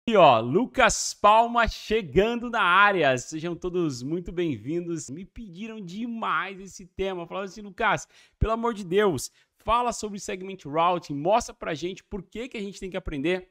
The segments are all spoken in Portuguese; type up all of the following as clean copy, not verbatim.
E ó, Lucas Palma chegando na área. Sejam todos muito bem-vindos. Me pediram demais esse tema. Falaram assim, Lucas, pelo amor de Deus, fala sobre Segment Routing. Mostra pra gente por que a gente tem que aprender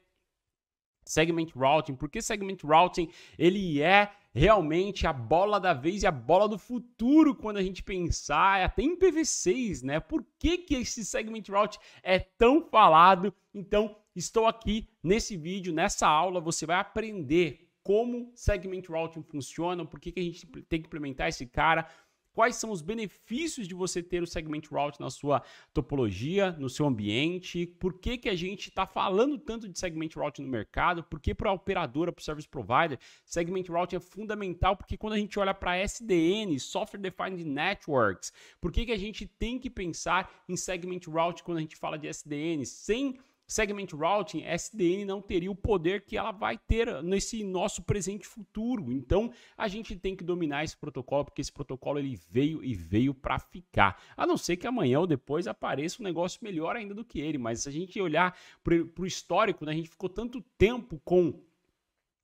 Segment Routing. Porque Segment Routing, ele é realmente a bola da vez e a bola do futuro quando a gente pensar até em PV6, né? Por que esse Segment Routing é tão falado? Então, estou aqui nesse vídeo, nessa aula, você vai aprender como Segment Routing funciona, por que a gente tem que implementar esse cara, quais são os benefícios de você ter o Segment Routing na sua topologia, no seu ambiente, por que a gente está falando tanto de Segment Routing no mercado, por que para a operadora, para o Service Provider, Segment Routing é fundamental, porque quando a gente olha para SDN, Software Defined Networks, por que a gente tem que pensar em Segment Routing quando a gente fala de SDN? Sem Segment Routing, SDN não teria o poder que ela vai ter nesse nosso presente e futuro. Então, a gente tem que dominar esse protocolo, porque esse protocolo ele veio para ficar. A não ser que amanhã ou depois apareça um negócio melhor ainda do que ele. Mas se a gente olhar para o histórico, né, a gente ficou tanto tempo com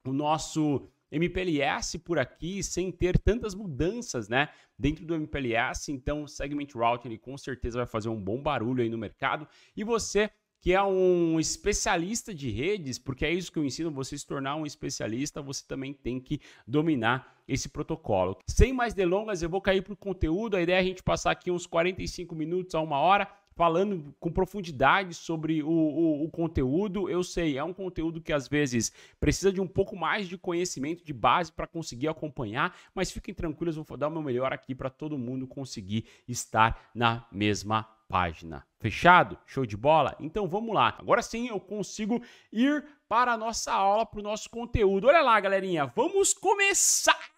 o nosso MPLS por aqui, sem ter tantas mudanças, né, dentro do MPLS. Então, o Segment Routing ele com certeza vai fazer um bom barulho aí no mercado. E você que é um especialista de redes, porque é isso que eu ensino, você se tornar um especialista, você também tem que dominar esse protocolo. Sem mais delongas, eu vou cair para o conteúdo, a ideia é a gente passar aqui uns 45 minutos a 1 hora, falando com profundidade sobre o conteúdo. Eu sei, é um conteúdo que às vezes precisa de um pouco mais de conhecimento de base para conseguir acompanhar, mas fiquem tranquilos, eu vou dar o meu melhor aqui para todo mundo conseguir estar na mesma página. Fechado? Show de bola? Então vamos lá. Agora sim eu consigo ir para a nossa aula, para o nosso conteúdo. Olha lá, galerinha. Vamos começar!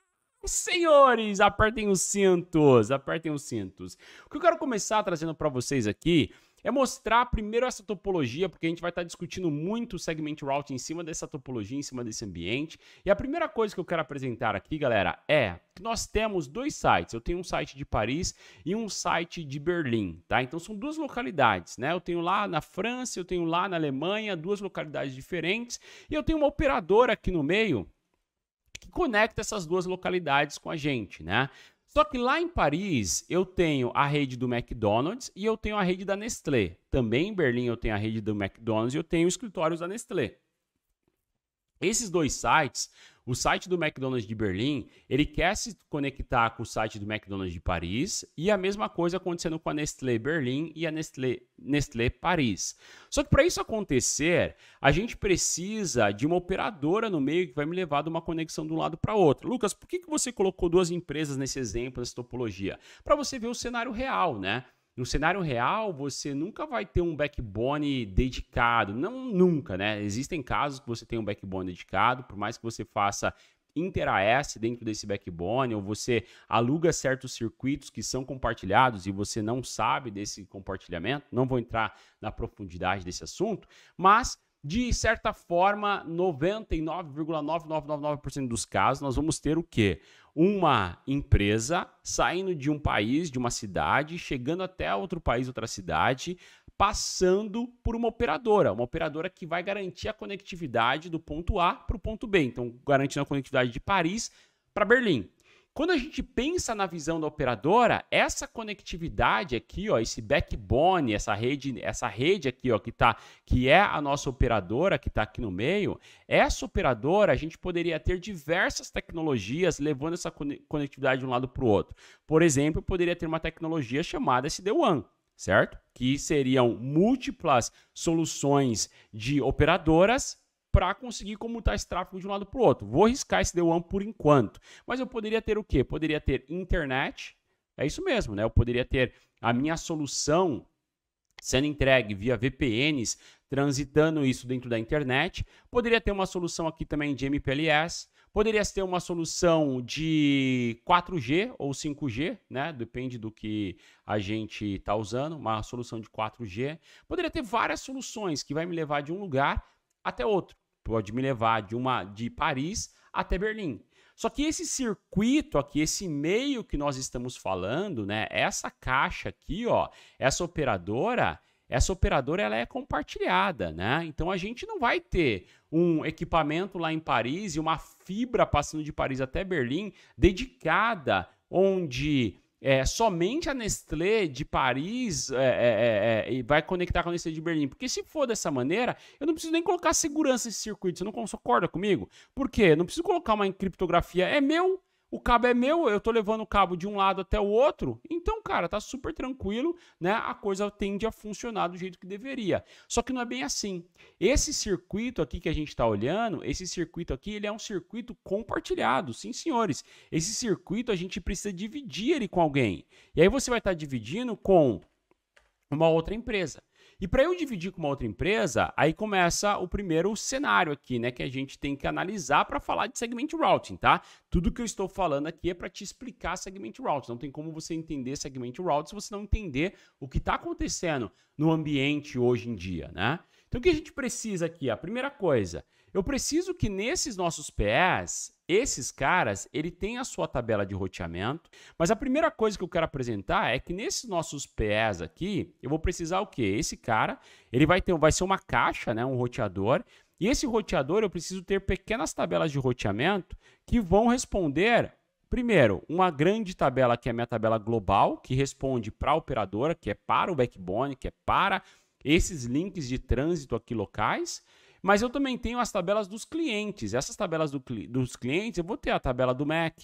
Senhores, apertem os cintos, apertem os cintos. O que eu quero começar trazendo para vocês aqui é mostrar primeiro essa topologia, porque a gente vai estar discutindo muito o Segment Routing em cima dessa topologia, em cima desse ambiente. E a primeira coisa que eu quero apresentar aqui, galera, é que nós temos dois sites. Eu tenho um site de Paris e um site de Berlim, tá? Então são duas localidades, né? Eu tenho lá na França, eu tenho lá na Alemanha, duas localidades diferentes. E eu tenho uma operadora aqui no meio que conecta essas duas localidades com a gente, né? Só que lá em Paris eu tenho a rede do McDonald's e eu tenho a rede da Nestlé. Também em Berlim eu tenho a rede do McDonald's e eu tenho escritórios da Nestlé. Esses dois sites, o site do McDonald's de Berlim, ele quer se conectar com o site do McDonald's de Paris e a mesma coisa acontecendo com a Nestlé Berlim e a Nestlé Paris. Só que para isso acontecer, a gente precisa de uma operadora no meio que vai me levar de uma conexão de um lado para outro. Lucas, por que você colocou duas empresas nesse exemplo, nessa topologia? Para você ver o cenário real, né? No cenário real, você nunca vai ter um backbone dedicado. Não, nunca, né? Existem casos que você tem um backbone dedicado, por mais que você faça inter-AS dentro desse backbone, ou você aluga certos circuitos que são compartilhados e você não sabe desse compartilhamento. Não vou entrar na profundidade desse assunto, mas de certa forma, 99,9999% dos casos, nós vamos ter o quê? Uma empresa saindo de um país, de uma cidade, chegando até outro país, outra cidade, passando por uma operadora que vai garantir a conectividade do ponto A para o ponto B. Então, garantindo a conectividade de Paris para Berlim. Quando a gente pensa na visão da operadora, essa conectividade aqui, ó, esse backbone, essa rede aqui, ó, que é a nossa operadora, que está aqui no meio, essa operadora a gente poderia ter diversas tecnologias levando essa conectividade de um lado para o outro. Por exemplo, eu poderia ter uma tecnologia chamada SD-WAN, certo? Que seriam múltiplas soluções de operadoras para conseguir comutar esse tráfego de um lado para o outro. Vou riscar esse SD-WAN por enquanto. Mas eu poderia ter o quê? Poderia ter internet, é isso mesmo, né? Eu poderia ter a minha solução sendo entregue via VPNs, transitando isso dentro da internet. Poderia ter uma solução aqui também de MPLS. Poderia ter uma solução de 4G ou 5G, né? Depende do que a gente está usando, uma solução de 4G. Poderia ter várias soluções que vai me levar de um lugar até outro. Pode me levar de Paris até Berlim. Só que esse circuito aqui, esse meio que nós estamos falando, né? Essa caixa aqui, ó, essa operadora, essa operadora ela é compartilhada, né? Então a gente não vai ter um equipamento lá em Paris e uma fibra passando de Paris até Berlim dedicada, onde somente a Nestlé de Paris vai conectar com a Nestlé de Berlim. Porque se for dessa maneira, eu não preciso nem colocar segurança nesse circuito. Você não concorda comigo? Por quê? Eu não preciso colocar uma encriptografia. É meu. O cabo é meu, eu tô levando o cabo de um lado até o outro, então, cara, tá super tranquilo, né? A coisa tende a funcionar do jeito que deveria. Só que não é bem assim. Esse circuito aqui que a gente tá olhando, esse circuito aqui, ele é um circuito compartilhado, sim, senhores. Esse circuito a gente precisa dividir ele com alguém. E aí você vai estar dividindo com uma outra empresa. E para eu dividir com uma outra empresa, aí começa o primeiro cenário aqui, né, que a gente tem que analisar para falar de segment routing, tá? Tudo que eu estou falando aqui é para te explicar segment routing. Não tem como você entender segment routing se você não entender o que está acontecendo no ambiente hoje em dia, né? Então o que a gente precisa aqui? A primeira coisa, eu preciso que nesses nossos PS, esses caras, ele tem a sua tabela de roteamento, mas a primeira coisa que eu quero apresentar é que nesses nossos PS aqui, eu vou precisar o quê? Esse cara, ele vai ser uma caixa, né, um roteador, e esse roteador eu preciso ter pequenas tabelas de roteamento que vão responder, primeiro, uma grande tabela que é a minha tabela global, que responde para a operadora, que é para o backbone, que é para esses links de trânsito aqui locais. Mas eu também tenho as tabelas dos clientes. Essas tabelas dos clientes, eu vou ter a tabela do Mac,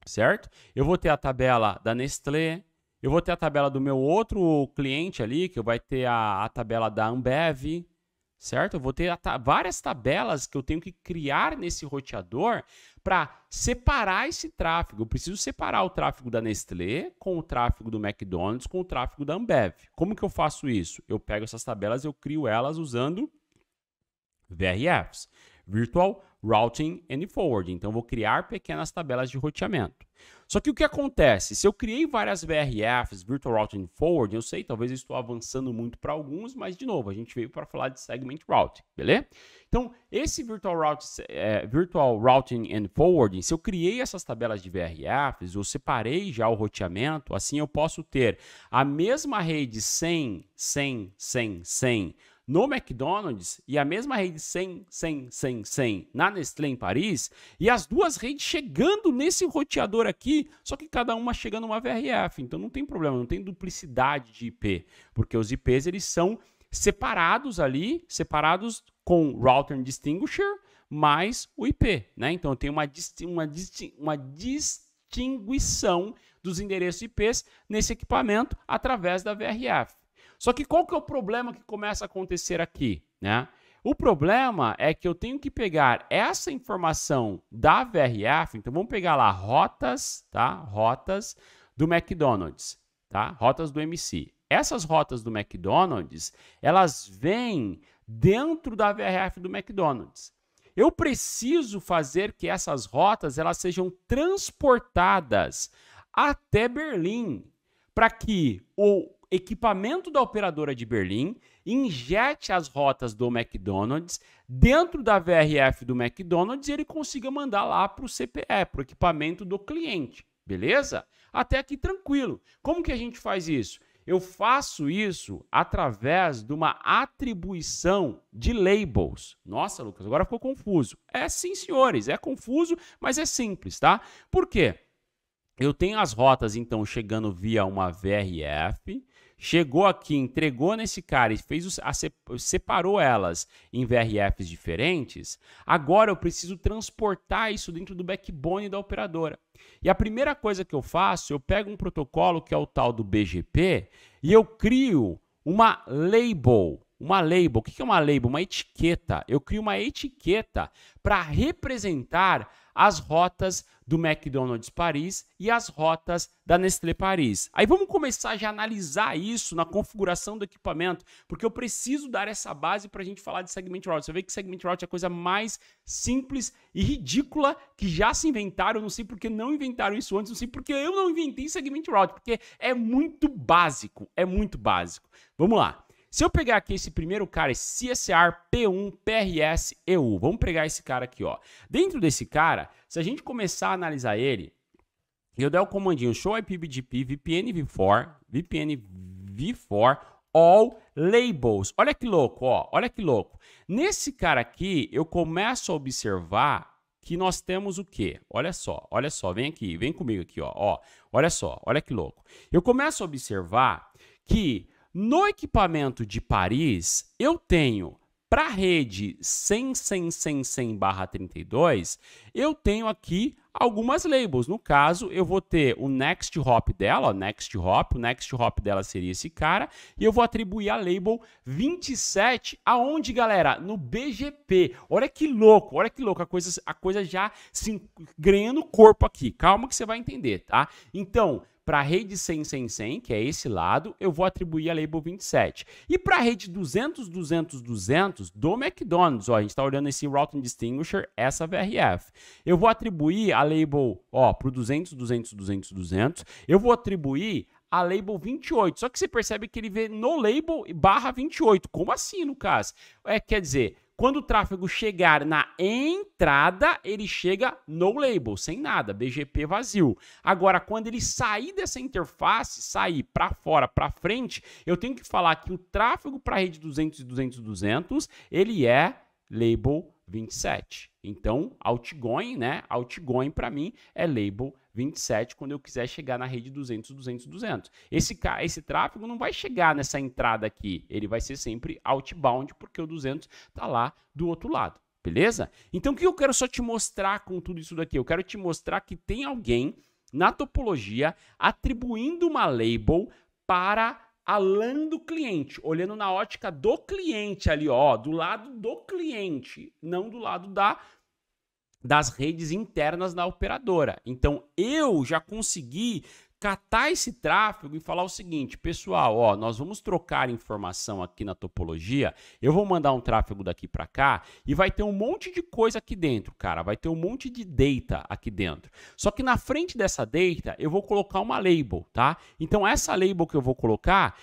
certo? Eu vou ter a tabela da Nestlé, eu vou ter a tabela do meu outro cliente ali, que vai ter a tabela da Ambev, certo? Eu vou ter várias tabelas que eu tenho que criar nesse roteador para separar esse tráfego. Eu preciso separar o tráfego da Nestlé com o tráfego do McDonald's, com o tráfego da Ambev. Como que eu faço isso? Eu pego essas tabelas, eu crio elas usando VRFs, Virtual Routing and Forwarding. Então, eu vou criar pequenas tabelas de roteamento. Só que o que acontece? Se eu criei várias VRFs, Virtual Routing and Forwarding, eu sei, talvez eu estou avançando muito para alguns, mas, de novo, a gente veio para falar de Segment Routing, beleza? Então, esse Virtual Routing and Forwarding, se eu criei essas tabelas de VRFs, eu separei já o roteamento, assim eu posso ter a mesma rede 100, 100, 100, 100, no McDonald's e a mesma rede 100, 100, 100, 100 na Nestlé em Paris e as duas redes chegando nesse roteador aqui, só que cada uma chegando numa VRF. Então não tem problema, não tem duplicidade de IP, porque os IPs eles são separados ali, separados com Router Distinguisher mais o IP, né? Então eu tenho uma distinguição dos endereços IPs nesse equipamento através da VRF. Só que qual que é o problema que começa a acontecer aqui, né? O problema é que eu tenho que pegar essa informação da VRF, então vamos pegar lá rotas, tá? Rotas do McDonald's, tá? Rotas do MC. Essas rotas do McDonald's, elas vêm dentro da VRF do McDonald's. Eu preciso fazer que essas rotas elas sejam transportadas até Berlim, para que o equipamento da operadora de Berlim injete as rotas do McDonald's dentro da VRF do McDonald's e ele consiga mandar lá para o CPE, para o equipamento do cliente, beleza? Até aqui tranquilo. Como que a gente faz isso? Eu faço isso através de uma atribuição de labels. Nossa, Lucas, agora ficou confuso. É sim, senhores, é confuso, mas é simples, tá? Por quê? Eu tenho as rotas, então, chegando via uma VRF, chegou aqui, entregou nesse cara e separou elas em VRFs diferentes. Agora eu preciso transportar isso dentro do backbone da operadora. E a primeira coisa que eu faço, eu pego um protocolo que é o tal do BGP e eu crio uma label. Uma label, o que é uma label? Uma etiqueta. Eu crio uma etiqueta para representar as rotas do McDonald's Paris e as rotas da Nestlé Paris. Aí vamos começar já a analisar isso na configuração do equipamento, porque eu preciso dar essa base para a gente falar de Segment Routing. Você vê que Segment Routing é a coisa mais simples e ridícula que já se inventaram. Eu não sei porque não inventaram isso antes, não sei porque eu não inventei Segment Routing, porque é muito básico, é muito básico. Vamos lá. Se eu pegar aqui esse primeiro cara, esse CSR P1 PRS EU, vamos pegar esse cara aqui, ó. Dentro desse cara, se a gente começar a analisar ele, eu der o comandinho show IPBGP VPN v4 all labels. Olha que louco, ó, olha que louco. Nesse cara aqui, eu começo a observar que nós temos o quê? Olha só, vem aqui, vem comigo aqui, ó, olha só, olha que louco. Eu começo a observar que no equipamento de Paris, eu tenho para a rede 100/32, eu tenho aqui algumas labels. No caso, eu vou ter o next hop dela, ó, o next hop dela seria esse cara, e eu vou atribuir a label 27, aonde, galera? No BGP. Olha que louco, a coisa já se ganhando corpo aqui. Calma que você vai entender, tá? Então, para a rede 100/100, que é esse lado, eu vou atribuir a label 27. E para a rede 200/200/200 do McDonald's, ó, a gente está olhando esse Routing Distinguisher, essa VRF. Eu vou atribuir a label, ó, para o 200/200/200, eu vou atribuir a label 28. Só que você percebe que ele vê no label barra 28. Como assim, no caso? Quer dizer, quando o tráfego chegar na entrada, ele chega no label, sem nada, BGP vazio. Agora, quando ele sair dessa interface, sair para fora, para frente, eu tenho que falar que o tráfego para a rede 200/200/200, ele é label 27. Então, outgoing, né? Outgoing para mim é label 27 quando eu quiser chegar na rede 200/200/200. Esse tráfego não vai chegar nessa entrada aqui, ele vai ser sempre outbound porque o 200 está lá do outro lado, beleza? Então, o que eu quero só te mostrar com tudo isso daqui? Eu quero te mostrar que tem alguém na topologia atribuindo uma label para a LAN do cliente, olhando na ótica do cliente ali, ó, do lado do cliente, não do lado das redes internas da operadora. Então, eu já consegui catar esse tráfego e falar o seguinte, pessoal, ó, nós vamos trocar informação aqui na topologia, eu vou mandar um tráfego daqui para cá e vai ter um monte de coisa aqui dentro, cara, vai ter um monte de data aqui dentro. Só que na frente dessa data, eu vou colocar uma label, tá? Então, essa label que eu vou colocar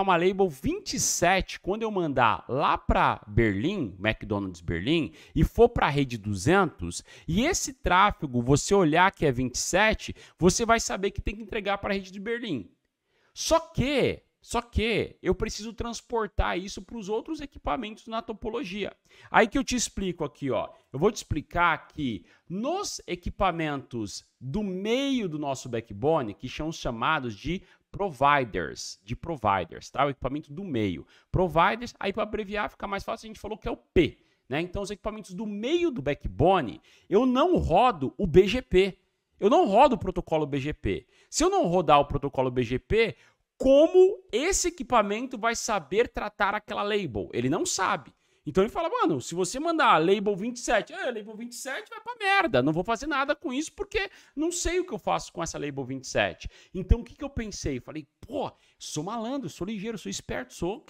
uma label 27 quando eu mandar lá para Berlim, McDonald's Berlim, e for para a rede 200, e esse tráfego, você olhar que é 27, você vai saber que tem que entregar para a rede de Berlim. Só que eu preciso transportar isso para os outros equipamentos na topologia. Aí que eu te explico aqui, ó. Eu vou te explicar que nos equipamentos do meio do nosso backbone, que são chamados de providers, tá? O equipamento do meio. Providers, aí para abreviar fica mais fácil, a gente falou que é o P, né? Então, os equipamentos do meio do backbone, eu não rodo o BGP. Eu não rodo o protocolo BGP. Se eu não rodar o protocolo BGP, como esse equipamento vai saber tratar aquela label? Ele não sabe. Então ele fala, mano, se você mandar label 27, label 27 vai pra merda, não vou fazer nada com isso porque não sei o que eu faço com essa label 27. Então o que eu pensei? Falei, pô, sou malandro, sou ligeiro, sou esperto, sou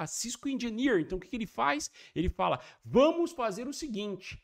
Cisco Engineer. Então o que ele faz? Ele fala, vamos fazer o seguinte,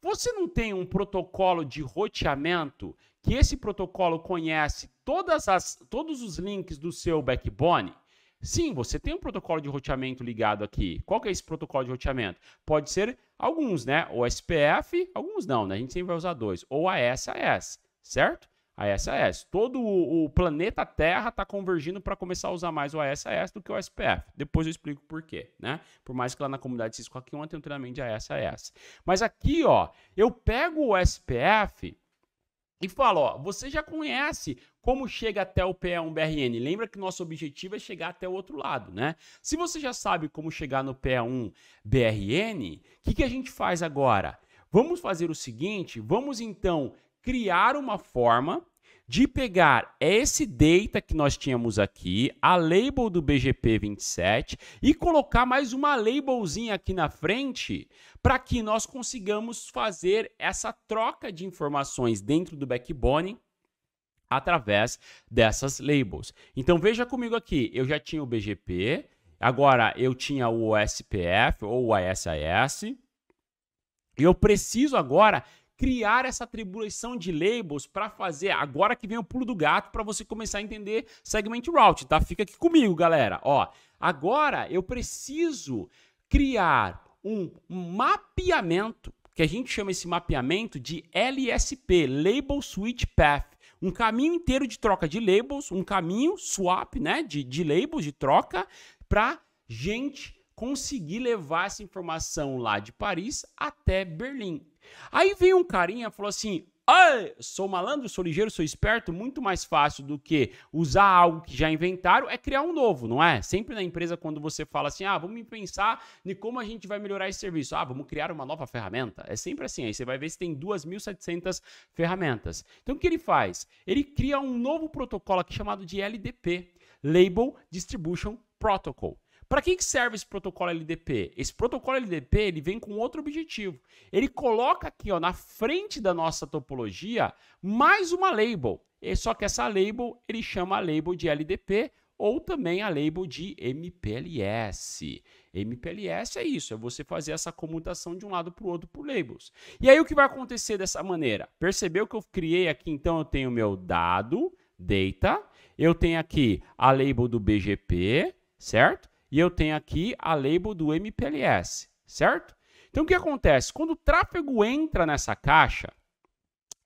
você não tem um protocolo de roteamento que esse protocolo conhece todos os links do seu backbone? Sim, você tem um protocolo de roteamento ligado aqui. Qual que é esse protocolo de roteamento? Pode ser alguns, né? O SPF, alguns não, né? A gente sempre vai usar dois. Ou a SAS, certo? A SAS. Todo o planeta Terra está convergindo para começar a usar mais o SAS do que o SPF. Depois eu explico por quê, né? Por mais que lá na comunidade Cisco aqui ontem tem um treinamento de SAS. Mas aqui, ó, eu pego o SPF e falo, ó, você já conhece como chega até o PE1BRN. Lembra que nosso objetivo é chegar até o outro lado, né? Se você já sabe como chegar no PE1BRN, o que a gente faz agora? Vamos fazer o seguinte, vamos então criar uma forma de pegar esse data que nós tínhamos aqui, a label do BGP 27 e colocar mais uma labelzinha aqui na frente para que nós consigamos fazer essa troca de informações dentro do backbone através dessas labels. Então veja comigo aqui, eu já tinha o BGP, agora eu tinha o SPF ou o SAS, e eu preciso agora criar essa atribuição de labels para fazer, agora que vem o pulo do gato para você começar a entender segment route, tá? Fica aqui comigo, galera. Ó, agora eu preciso criar um mapeamento, que a gente chama esse mapeamento de LSP, Label Switch Path. Um caminho inteiro de troca de labels, um caminho swap, né, de labels, de troca, para gente conseguir levar essa informação lá de Paris até Berlim. Aí veio um carinha e falou assim: sou malandro, sou ligeiro, sou esperto, muito mais fácil do que usar algo que já inventaram é criar um novo, não é? Sempre na empresa, quando você fala assim, vamos pensar em como a gente vai melhorar esse serviço. Vamos criar uma nova ferramenta. É sempre assim, aí você vai ver se tem 2.700 ferramentas. Então, o que ele faz? Ele cria um novo protocolo aqui chamado de LDP, Label Distribution Protocol. Para que serve esse protocolo LDP? Esse protocolo LDP ele vem com outro objetivo. Ele coloca aqui na frente da nossa topologia mais uma label. Só que essa label ele chama a label de LDP ou também a label de MPLS. MPLS é isso, é você fazer essa comutação de um lado para o outro por labels. E aí o que vai acontecer dessa maneira? Percebeu que eu criei aqui, então eu tenho o meu dado, data, eu tenho aqui a label do BGP, certo? E eu tenho aqui a label do MPLS, certo? Então, o que acontece? Quando o tráfego entra nessa caixa,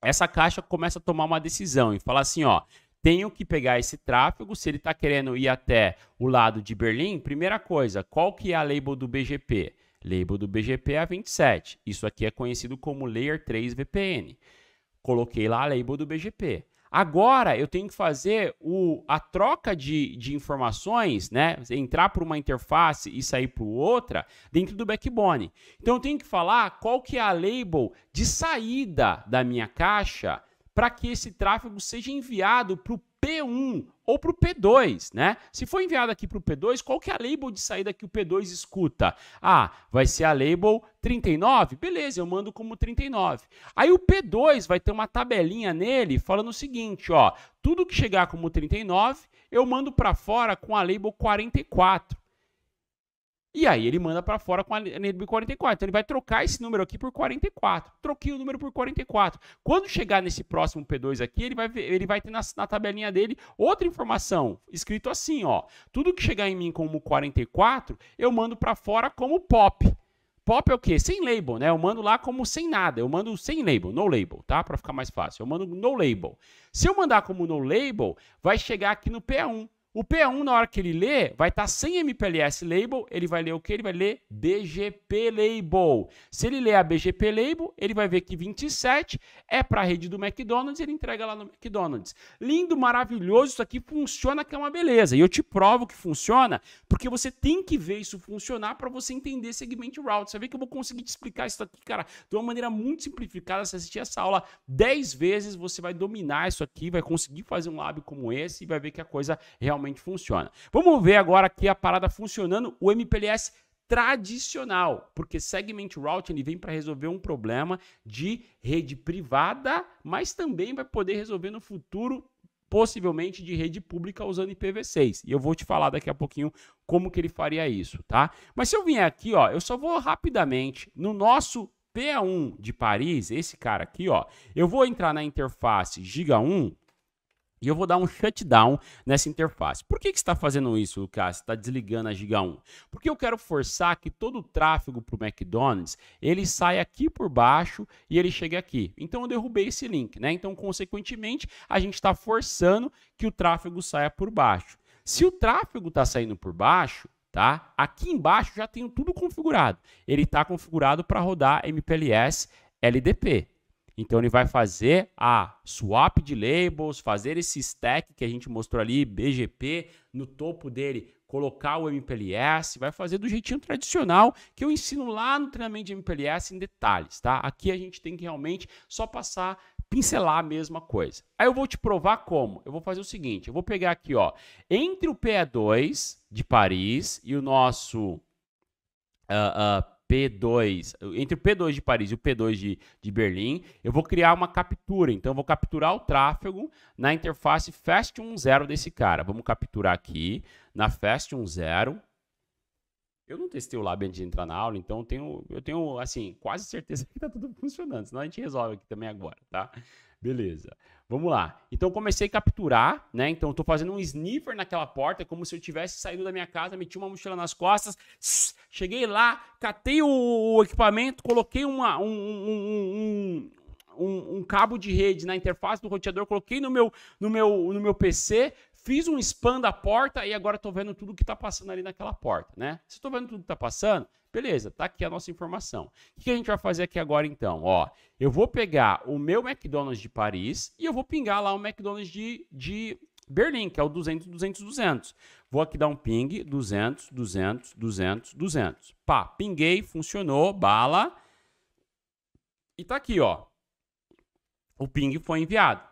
essa caixa começa a tomar uma decisão e fala assim, tenho que pegar esse tráfego, se ele está querendo ir até o lado de Berlim, primeira coisa, qual que é a label do BGP? Label do BGP é a 27. Isso aqui é conhecido como Layer 3 VPN. Coloquei lá a label do BGP. Agora, eu tenho que fazer a troca de informações, né? Entrar por uma interface e sair por outra dentro do backbone. Então, eu tenho que falar qual que é a label de saída da minha caixa para que esse tráfego seja enviado para o P1 ou para o P2, né? Se for enviado aqui para o P2, qual que é a label de saída que o P2 escuta? Vai ser a label 39? Beleza, eu mando como 39. Aí o P2 vai ter uma tabelinha nele falando o seguinte, tudo que chegar como 39, eu mando para fora com a label 44. E aí ele manda para fora com a label 44. Então ele vai trocar esse número aqui por 44. Troquei o número por 44. Quando chegar nesse próximo P2 aqui, ele vai ter na tabelinha dele outra informação, escrito assim, tudo que chegar em mim como 44, eu mando para fora como POP. POP é o quê? Sem label, né? Eu mando lá como sem nada. Eu mando sem label, no label, tá? Para ficar mais fácil. Eu mando no label. Se eu mandar como no label, vai chegar aqui no P1. O P1, na hora que ele lê, vai estar sem MPLS label, ele vai ler o quê? Ele vai ler BGP label. Se ele ler a BGP label, ele vai ver que 27 é para a rede do McDonald's, ele entrega lá no McDonald's. Lindo, maravilhoso, isso aqui funciona que é uma beleza. E eu te provo que funciona, porque você tem que ver isso funcionar para você entender segment route. Você vê que eu vou conseguir te explicar isso aqui, cara, de uma maneira muito simplificada. Se assistir essa aula 10 vezes, você vai dominar isso aqui, vai conseguir fazer um lab como esse e vai ver que a coisa realmente funciona. Vamos ver agora aqui a parada funcionando, o MPLS tradicional, porque Segment Routing ele vem para resolver um problema de rede privada, mas também vai poder resolver no futuro, possivelmente de rede pública usando IPv6. E eu vou te falar daqui a pouquinho como que ele faria isso, tá? Mas se eu vier aqui, eu só vou rapidamente no nosso P1 de Paris, esse cara aqui, eu vou entrar na interface Giga 1, e eu vou dar um shutdown nessa interface. Por que você está fazendo isso, Lucas? Você está desligando a Giga 1? Porque eu quero forçar que todo o tráfego para o McDonald's, ele saia aqui por baixo e ele chegue aqui. Então, eu derrubei esse link, né? Então, consequentemente, a gente está forçando que o tráfego saia por baixo. Se o tráfego está saindo por baixo, tá? Aqui embaixo já tenho tudo configurado. Ele está configurado para rodar MPLS LDP. Então, ele vai fazer a swap de labels, fazer esse stack que a gente mostrou ali, BGP, no topo dele, colocar o MPLS, vai fazer do jeitinho tradicional que eu ensino lá no treinamento de MPLS em detalhes, tá? Aqui a gente tem que realmente só pincelar a mesma coisa. Aí eu vou te provar como. Eu vou fazer o seguinte, eu vou pegar aqui, entre o PE2 de Paris e o nosso P2, entre o P2 de Paris e o P2 de Berlim, eu vou criar uma captura. Então, eu vou capturar o tráfego na interface FAST10 desse cara. Vamos capturar aqui na FAST10. Eu não testei o lab antes de entrar na aula, então eu tenho assim, quase certeza que está tudo funcionando. Senão a gente resolve aqui também agora, tá? Beleza. Vamos lá. Então, comecei a capturar, né? Então, estou fazendo um sniffer naquela porta, como se eu tivesse saído da minha casa, meti uma mochila nas costas, cheguei lá, catei o equipamento, coloquei um cabo de rede na interface do roteador, coloquei no meu PC, fiz um span da porta e agora estou vendo tudo que está passando ali naquela porta, né? Se estou vendo tudo que está passando, beleza, tá aqui a nossa informação. O que a gente vai fazer aqui agora então? Ó, eu vou pegar o meu McDonald's de Paris e eu vou pingar lá o McDonald's de Berlim, que é o 200, 200, 200. Vou aqui dar um ping, 200, 200, 200, 200. Pá, pinguei, funcionou, bala. E tá aqui, ó. O ping foi enviado.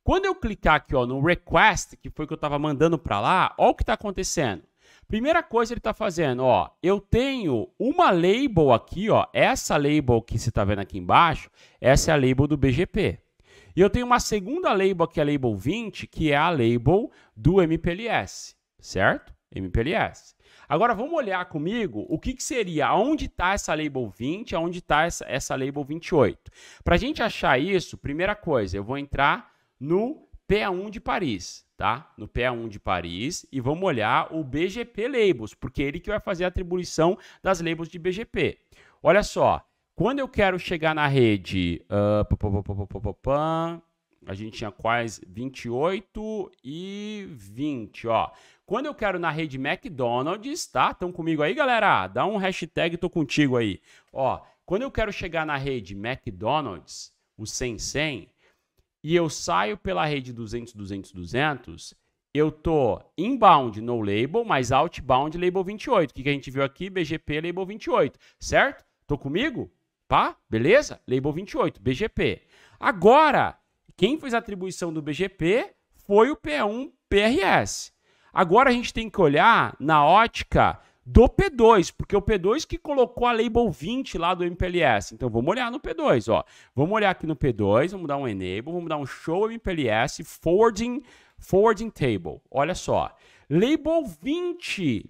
Quando eu clicar aqui, ó, no request, que foi que eu estava mandando para lá, ó o que está acontecendo. Primeira coisa ele está fazendo, ó, eu tenho uma label aqui, ó, essa label que você está vendo aqui embaixo, essa é a label do BGP. E eu tenho uma segunda label aqui, a label 20, que é a label do MPLS, certo? MPLS. Agora vamos olhar comigo o que seria, aonde está essa label 20, aonde está essa label 28. Para a gente achar isso, primeira coisa, eu vou entrar no PA1 de Paris, tá? No PA1 de Paris e vamos olhar o BGP Labels, porque é ele que vai fazer a atribuição das labels de BGP. Olha só, quando eu quero chegar na rede, a gente tinha quais? 28 e 20, ó. Quando eu quero na rede McDonald's, tá? Estão comigo aí, galera? Dá um hashtag, tô contigo aí. Ó, quando eu quero chegar na rede McDonald's, o 100, e eu saio pela rede 200, 200, 200, eu tô inbound no label, mas outbound label 28. O que a gente viu aqui? BGP label 28, certo? Tô comigo? Pá? Beleza? Label 28, BGP. Agora, quem fez a atribuição do BGP foi o P1 PRS. Agora a gente tem que olhar na ótica do P2, porque o P2 que colocou a label 20 lá do MPLS. Então vamos olhar no P2, ó. Vamos olhar aqui no P2, vamos dar um enable, vamos dar um show MPLS forwarding table. Olha só. Label 20,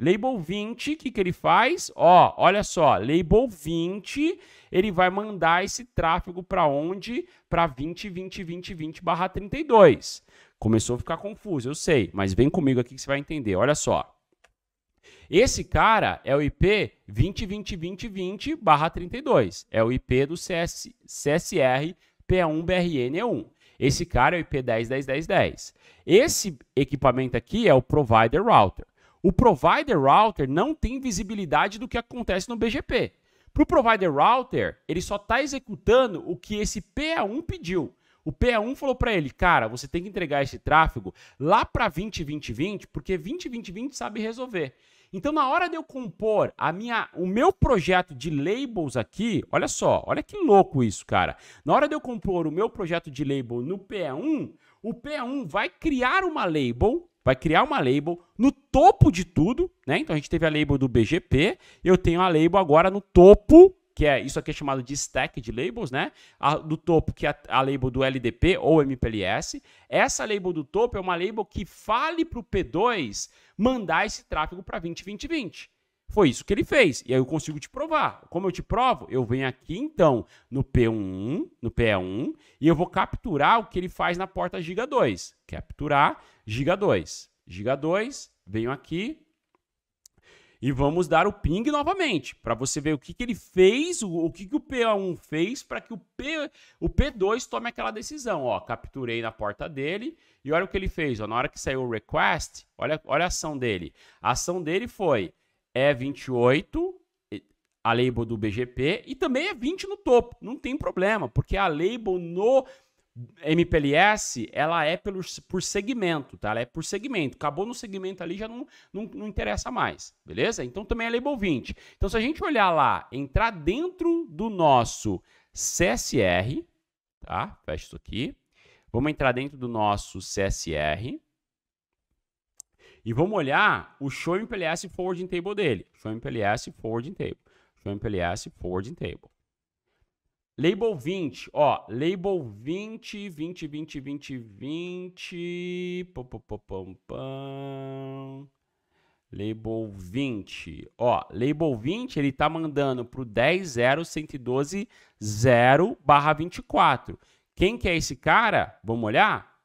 o que ele faz? Ó, olha só, label 20, ele vai mandar esse tráfego para onde? Para 20, 20, 20, 20/32. Começou a ficar confuso, eu sei, mas vem comigo aqui que você vai entender. Olha só. Esse cara é o IP 20.20.20/32. É o IP do CSR P1BRN1. Esse cara é o IP 10.10.10.10. Esse equipamento aqui é o Provider Router. O Provider Router não tem visibilidade do que acontece no BGP. Para o Provider Router, ele só está executando o que esse PA1 pediu. O PA1 falou para ele, cara, você tem que entregar esse tráfego lá para 20.20.20, porque 20.20.20 sabe resolver. Então, na hora de eu compor o meu projeto de labels aqui, olha só, olha que louco isso, cara. Na hora de eu compor o meu projeto de label no PA1, o PA1 vai criar uma label no topo de tudo, né? Então, a gente teve a label do BGP, eu tenho a label agora no topo, que é isso aqui é chamado de stack de labels, né? Do topo, que é a label do LDP ou MPLS. Essa label do topo é uma label que fale para o P2 mandar esse tráfego para 20.20.20. Foi isso que ele fez. E aí eu consigo te provar. Como eu te provo? Eu venho aqui, então, no PA1, e eu vou capturar o que ele faz na porta Giga 2. Capturar Giga 2. Giga 2, venho aqui, e vamos dar o ping novamente, para você ver o que ele fez, o que o PA1 fez para que o P2 tome aquela decisão. Ó, capturei na porta dele e olha o que ele fez. Ó, na hora que saiu o request, olha a ação dele. A ação dele foi E28, a label do BGP, e também é 20 no topo. Não tem problema, porque a label no MPLS, ela é por segmento, tá? Ela é por segmento. Acabou no segmento ali, já não interessa mais, beleza? Então também é label 20. Então se a gente olhar lá, entrar dentro do nosso CSR, tá? Fecha isso aqui. Vamos entrar dentro do nosso CSR e vamos olhar o show MPLS forwarding table dele. Show MPLS forwarding table. Show MPLS forwarding table. Label 20, ó, label 20, 20, 20, 20, 20, label 20, ó, label 20 ele tá mandando pro 10.0.112.0/24. Quem que é esse cara? Vamos olhar?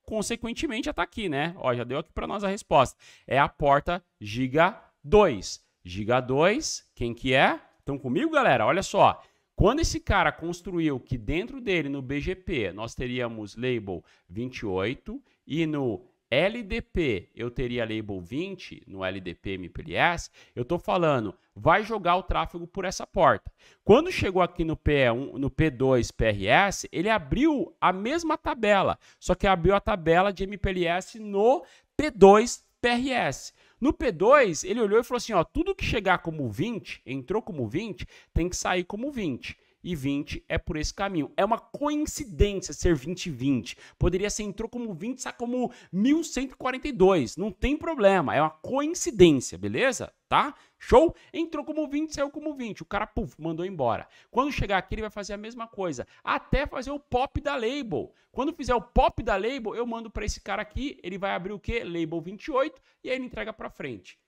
Consequentemente já tá aqui, né? Ó, já deu aqui para nós a resposta. É a porta Giga 2. Giga 2, quem que é? Estão comigo, galera? Olha só. Quando esse cara construiu que dentro dele, no BGP, nós teríamos label 28 e no LDP, eu teria label 20 no LDP MPLS, eu estou falando, vai jogar o tráfego por essa porta. Quando chegou aqui no P1, no P2 PRS, ele abriu a mesma tabela, só que abriu a tabela de MPLS no P2 PRS. No P2, ele olhou e falou assim, ó, tudo que chegar como 20, entrou como 20, tem que sair como 20. E 20 é por esse caminho. É uma coincidência ser 20 e 20. Poderia ser, entrou como 20, sai como 1142. Não tem problema, é uma coincidência, beleza? Tá? Show? Entrou como 20, saiu como 20. O cara, puf, mandou embora. Quando chegar aqui, ele vai fazer a mesma coisa. Até fazer o pop da label. Quando fizer o pop da label, eu mando para esse cara aqui, ele vai abrir o quê? Label 28, e aí ele entrega para frente.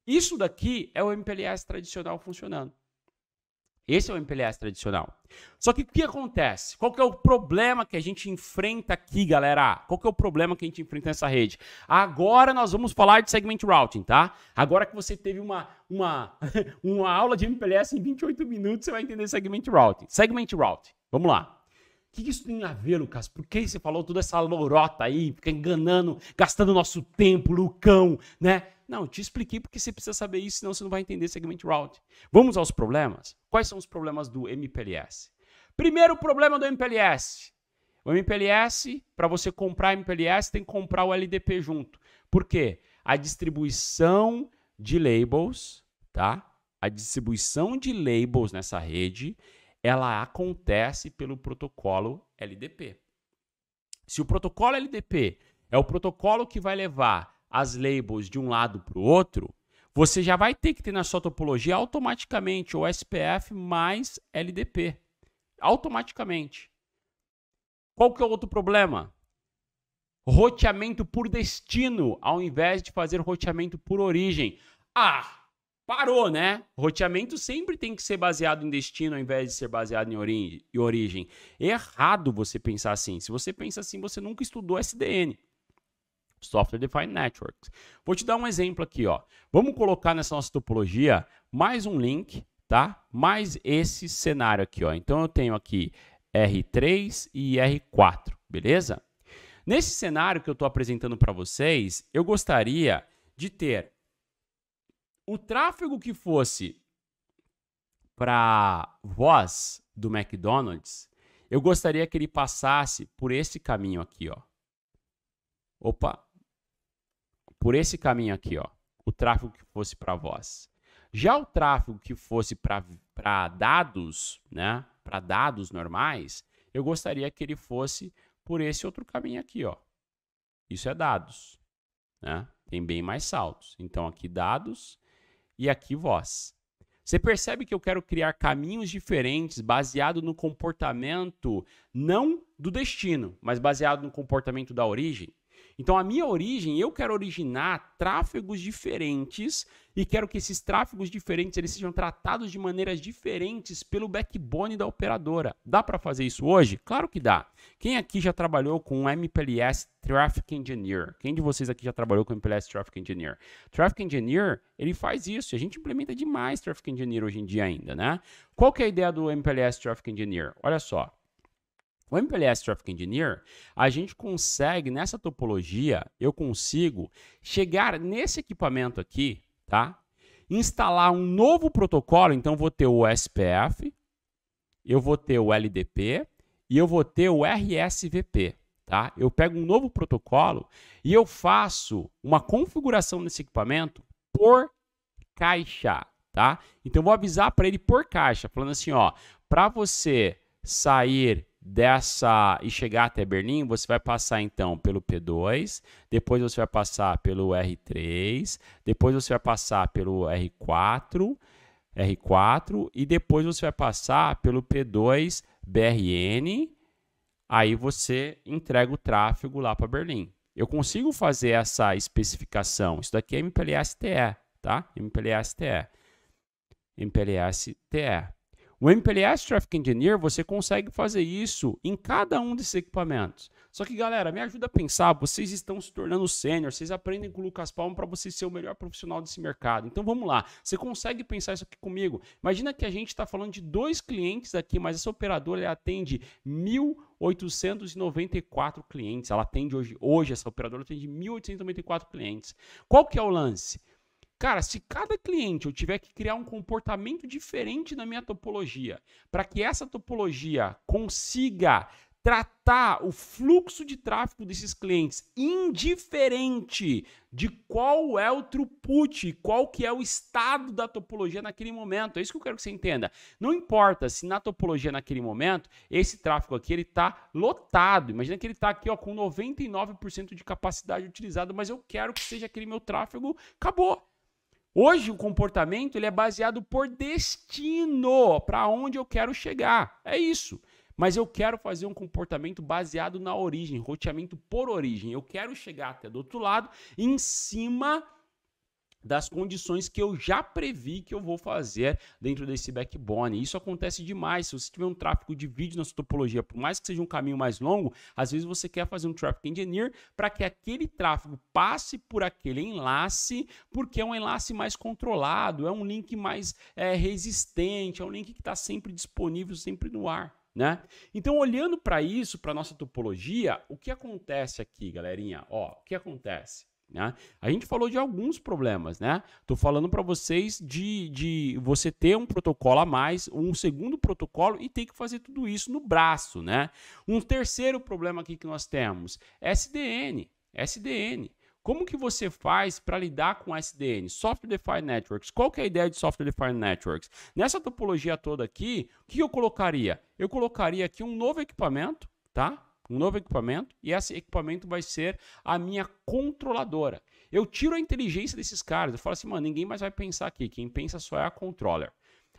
Isso daqui é o MPLS tradicional funcionando. Esse é o MPLS tradicional. Só que o que acontece? Qual que é o problema que a gente enfrenta aqui, galera? Qual que é o problema que a gente enfrenta nessa rede? Agora nós vamos falar de Segment Routing, tá? Agora que você teve uma aula de MPLS em 28 minutos, você vai entender Segment Routing. Segment Routing, vamos lá. O que isso tem a ver, Lucas? Por que você falou toda essa lorota aí, fica enganando, gastando nosso tempo, Lucão, né? Não, te expliquei porque você precisa saber isso, senão você não vai entender Segment Routing. Vamos aos problemas? Quais são os problemas do MPLS? Primeiro problema do MPLS. O MPLS, para você comprar MPLS, tem que comprar o LDP junto. Por quê? A distribuição de labels, tá? A distribuição de labels nessa rede, ela acontece pelo protocolo LDP. Se o protocolo LDP é o protocolo que vai levar as labels de um lado para o outro, você já vai ter que ter na sua topologia automaticamente o SPF mais LDP. Automaticamente. Qual que é o outro problema? Roteamento por destino, ao invés de fazer roteamento por origem. Ah, parou, né? Roteamento sempre tem que ser baseado em destino, ao invés de ser baseado em origem. É errado você pensar assim. Se você pensa assim, você nunca estudou SDN. Software Defined Networks. Vou te dar um exemplo aqui, ó. Vamos colocar nessa nossa topologia mais um link, tá? Mais esse cenário aqui, ó. Então eu tenho aqui R3 e R4, beleza? Nesse cenário que eu estou apresentando para vocês, eu gostaria de ter o tráfego que fosse para voz do McDonald's, eu gostaria que ele passasse por esse caminho aqui, ó. Opa! Por esse caminho aqui, ó, o tráfego que fosse para voz. Já o tráfego que fosse para dados, né, para dados normais, eu gostaria que ele fosse por esse outro caminho aqui, ó. Isso é dados, né? Tem bem mais saltos. Então aqui dados e aqui voz. Você percebe que eu quero criar caminhos diferentes baseado no comportamento não do destino, mas baseado no comportamento da origem? Então, a minha origem, eu quero originar tráfegos diferentes e quero que esses tráfegos diferentes eles sejam tratados de maneiras diferentes pelo backbone da operadora. Dá para fazer isso hoje? Claro que dá. Quem aqui já trabalhou com MPLS Traffic Engineer? Quem de vocês aqui já trabalhou com MPLS Traffic Engineer? Traffic Engineer, ele faz isso. A gente implementa demais Traffic Engineer hoje em dia ainda, né? Qual que é a ideia do MPLS Traffic Engineer? Olha só. O MPLS Traffic Engineer, a gente consegue, nessa topologia, eu consigo chegar nesse equipamento aqui, tá? Instalar um novo protocolo, então vou ter o SPF, eu vou ter o LDP e eu vou ter o RSVP, tá? Eu pego um novo protocolo e eu faço uma configuração desse equipamento por caixa, tá? Então eu vou avisar para ele por caixa, falando assim, ó, para você sair dessa e chegar até Berlim, você vai passar então pelo P2, depois você vai passar pelo R3, depois você vai passar pelo R4 e depois você vai passar pelo P2 BRN, aí você entrega o tráfego lá para Berlim. Eu consigo fazer essa especificação, isso daqui é MPLS-TE, tá? MPLS-TE. O MPLS Traffic Engineer, você consegue fazer isso em cada um desses equipamentos. Só que, galera, me ajuda a pensar, vocês estão se tornando sênior, vocês aprendem com o Lucas Palma para você ser o melhor profissional desse mercado. Então, vamos lá. Você consegue pensar isso aqui comigo? Imagina que a gente está falando de 2 clientes aqui, mas essa operadora atende 1.000 1.894 clientes. Ela atende hoje essa operadora atende 1.894 clientes. Qual que é o lance? Cara, se cada cliente eu tiver que criar um comportamento diferente na minha topologia, para que essa topologia consiga tratar o fluxo de tráfego desses clientes, indiferente de qual é o throughput, qual que é o estado da topologia naquele momento. É isso que eu quero que você entenda. Não importa se na topologia naquele momento, esse tráfego aqui ele está lotado. Imagina que ele está aqui ó, com 99% de capacidade utilizada, mas eu quero que seja aquele meu tráfego, acabou. Hoje o comportamento ele é baseado por destino, para onde eu quero chegar. É isso. Mas eu quero fazer um comportamento baseado na origem, roteamento por origem. Eu quero chegar até do outro lado em cima das condições que eu já previ que eu vou fazer dentro desse backbone. Isso acontece demais. Se você tiver um tráfego de vídeo na sua topologia, por mais que seja um caminho mais longo, às vezes você quer fazer um traffic engineer para que aquele tráfego passe por aquele enlace, porque é um enlace mais controlado, é um link mais resistente, é um link que está sempre disponível, sempre no ar. Né? Então, olhando para isso, para a nossa topologia, o que acontece aqui, galerinha? Ó, o que acontece? Né? A gente falou de alguns problemas, né? Tô falando para vocês de você ter um protocolo a mais, um segundo protocolo e ter que fazer tudo isso no braço, né? Um terceiro problema aqui que nós temos, SDN. Como que você faz para lidar com SDN? Software Defined Networks. Qual que é a ideia de Software Defined Networks? Nessa topologia toda aqui, o que eu colocaria? Eu colocaria aqui um novo equipamento, tá? Um novo equipamento, e esse equipamento vai ser a minha controladora. Eu tiro a inteligência desses caras, eu falo assim, mano, ninguém mais vai pensar aqui, quem pensa só é a controller.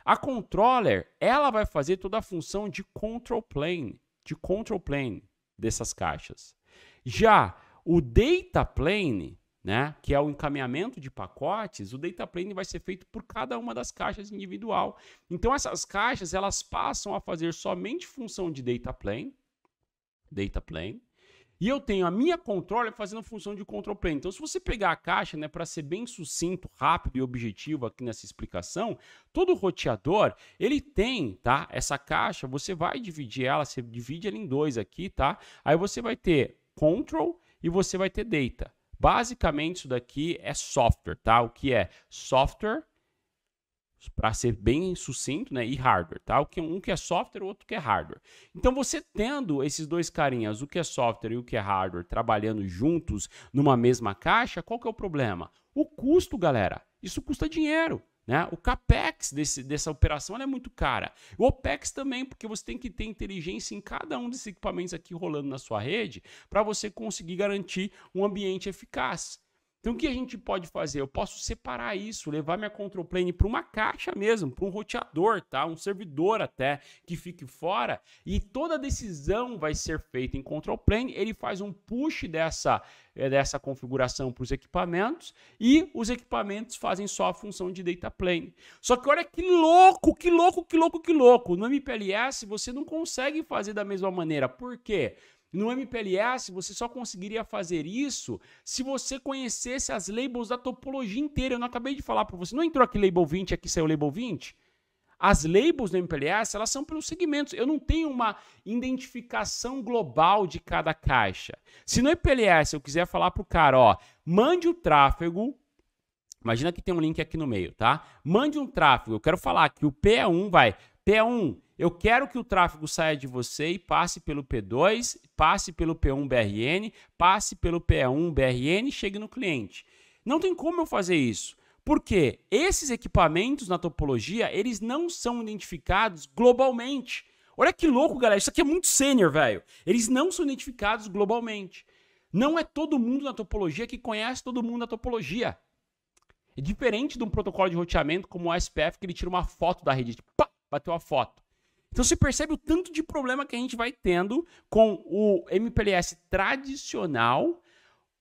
A controller, ela vai fazer toda a função de control plane dessas caixas. Já o data plane, né, que é o encaminhamento de pacotes, o data plane vai ser feito por cada uma das caixas individual. Então essas caixas, elas passam a fazer somente função de data plane, e eu tenho a minha controller fazendo função de control plane. Então, se você pegar a caixa, né, para ser bem sucinto, rápido e objetivo aqui nessa explicação, todo roteador, ele tem, tá? Essa caixa, você vai dividir ela, você divide ela em dois aqui, tá? Aí você vai ter control e você vai ter data. Basicamente, isso daqui é software, tá? O que é software, para ser bem sucinto, né? E hardware, tá? Um que é software, o outro que é hardware. Então, você tendo esses dois carinhas, o que é software e o que é hardware, trabalhando juntos numa mesma caixa, qual que é o problema? O custo, galera. Isso custa dinheiro, né? O CAPEX dessa operação ela é muito cara. O OPEX também, porque você tem que ter inteligência em cada um desses equipamentos aqui rolando na sua rede para você conseguir garantir um ambiente eficaz. Então, o que a gente pode fazer? Eu posso separar isso, levar minha control plane para uma caixa mesmo, para um roteador, tá? Um servidor até que fique fora, e toda a decisão vai ser feita em control plane. Ele faz um push dessa configuração para os equipamentos e os equipamentos fazem só a função de data plane. Só que olha que louco! No MPLS você não consegue fazer da mesma maneira. Por quê? No MPLS, você só conseguiria fazer isso se você conhecesse as labels da topologia inteira. Eu não acabei de falar para você. Não entrou aqui label 20 e aqui saiu label 20? As labels do MPLS, elas são pelos segmentos. Eu não tenho uma identificação global de cada caixa. Se no MPLS eu quiser falar para o cara, ó, mande o tráfego. Imagina que tem um link aqui no meio, tá? Mande um tráfego. Eu quero falar que o P1 vai... P1, eu quero que o tráfego saia de você e passe pelo P2, passe pelo P1 BRN, passe pelo P1 BRN e chegue no cliente. Não tem como eu fazer isso. Porque esses equipamentos na topologia, eles não são identificados globalmente. Olha que louco, galera. Isso aqui é muito sênior, velho. Eles não são identificados globalmente. Não é todo mundo na topologia que conhece todo mundo na topologia. É diferente de um protocolo de roteamento como o SPF, que ele tira uma foto da rede. Tipo, pá, bateu a foto. Então você percebe o tanto de problema que a gente vai tendo com o MPLS tradicional,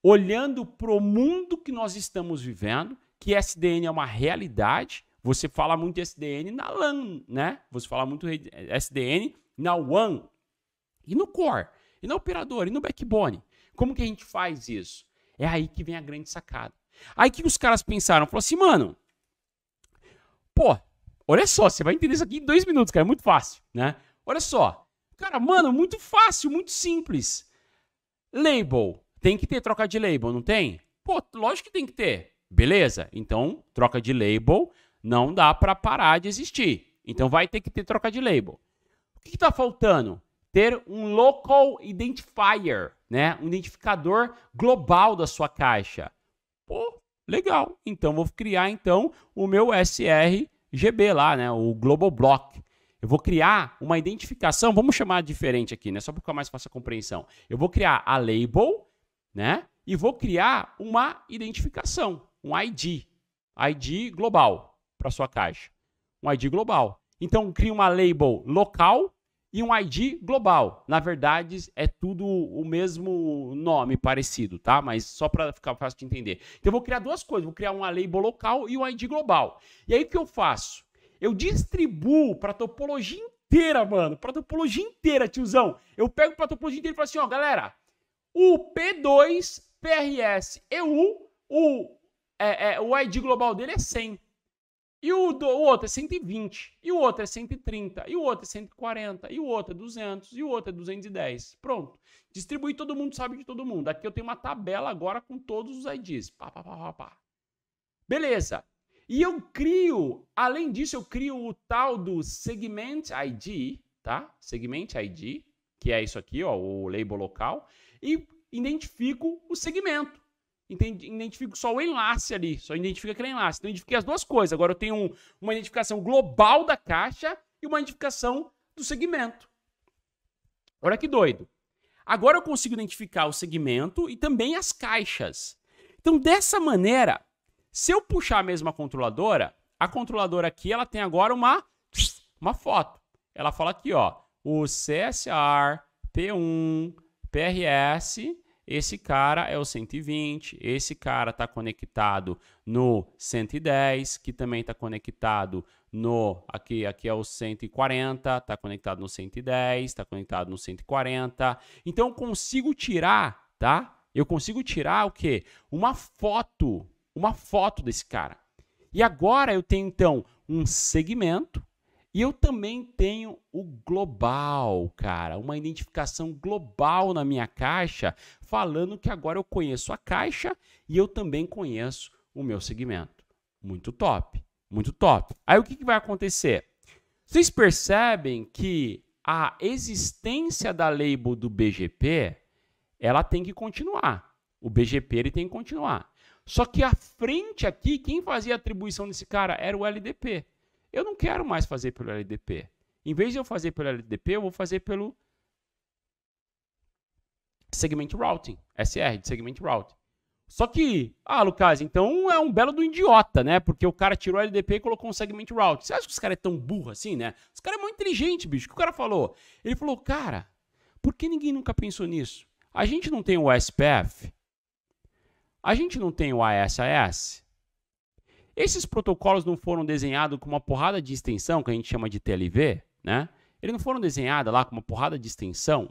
olhando para o mundo que nós estamos vivendo, que SDN é uma realidade. Você fala muito de SDN na LAN, né? Você fala muito de SDN na WAN, e no Core, e na operadora, e no backbone. Como que a gente faz isso? É aí que vem a grande sacada. Aí que os caras pensaram, falaram assim, mano, pô, olha só, você vai entender isso aqui em 2 minutos, cara, é muito fácil, né? Olha só, Cara, mano, muito fácil, muito simples. Label. Tem que ter troca de label, não tem? Pô, lógico que tem que ter. Beleza? Então, troca de label não dá para parar de existir. Então, vai ter que ter troca de label. O que está faltando? Ter um local identifier, né? Um identificador global da sua caixa. Pô, legal. Então, vou criar então o meu sRGB lá, né? O Global Block. Eu vou criar uma identificação, vamos chamar diferente aqui, né? Só para ficar mais fácil a compreensão. Eu vou criar a label, né? E vou criar uma identificação, um ID. ID global para sua caixa. Um ID global. Então, crio uma label local e um ID global. Na verdade, é tudo o mesmo nome parecido, tá? Mas só para ficar fácil de entender. Então, eu vou criar duas coisas. Vou criar uma label local e um ID global. E aí, o que eu faço? Eu distribuo para a topologia inteira, mano. Para a topologia inteira, tiozão. Eu pego para a topologia inteira e falo assim, ó, galera. O P2 PRS EU, o ID global dele é 100. E o outro é 120. E o outro é 130. E o outro é 140. E o outro é 200. E o outro é 210. Pronto. Distribui, todo mundo sabe de todo mundo. Aqui eu tenho uma tabela agora com todos os IDs. Pá, pá, pá, pá, pá. Beleza. E eu crio, além disso, eu crio o tal do Segment ID, tá? Segment ID, que é isso aqui, ó, o label local. E identifico o segmento. Identifico só o enlace ali, só identifica aquele enlace. Então, identifiquei as duas coisas. Agora eu tenho uma identificação global da caixa e uma identificação do segmento. Olha que doido. Agora eu consigo identificar o segmento e também as caixas. Então, dessa maneira, se eu puxar a mesma controladora, a controladora aqui ela tem agora uma foto. Ela fala aqui, ó, o CSR P1 PRS, esse cara é o 120, esse cara está conectado no 110, que também está conectado no, aqui é o 140, está conectado no 110, está conectado no 140. Então eu consigo tirar, tá? Eu consigo tirar o quê? Uma foto desse cara. E agora eu tenho então um segmento, e eu também tenho o global, cara, uma identificação global na minha caixa, falando que agora eu conheço a caixa e eu também conheço o meu segmento. Muito top, muito top. Aí o que vai acontecer? Vocês percebem que a existência da label do BGP, ela tem que continuar. O BGP ele tem que continuar. Só que à frente aqui, quem fazia a atribuição desse cara era o LDP. Eu não quero mais fazer pelo LDP. Em vez de eu fazer pelo LDP, eu vou fazer pelo Segment Routing, SR, de Segment Routing. Só que, Lucas, então é um belo do idiota, né? Porque o cara tirou o LDP e colocou um Segment Routing. Você acha que os caras é tão burro assim, né? Os caras é muito inteligente, bicho. O que o cara falou? Ele falou, cara, por que ninguém nunca pensou nisso? A gente não tem o SPF? A gente não tem o ASAS? Esses protocolos não foram desenhados com uma porrada de extensão, que a gente chama de TLV, né? Eles não foram desenhados lá com uma porrada de extensão?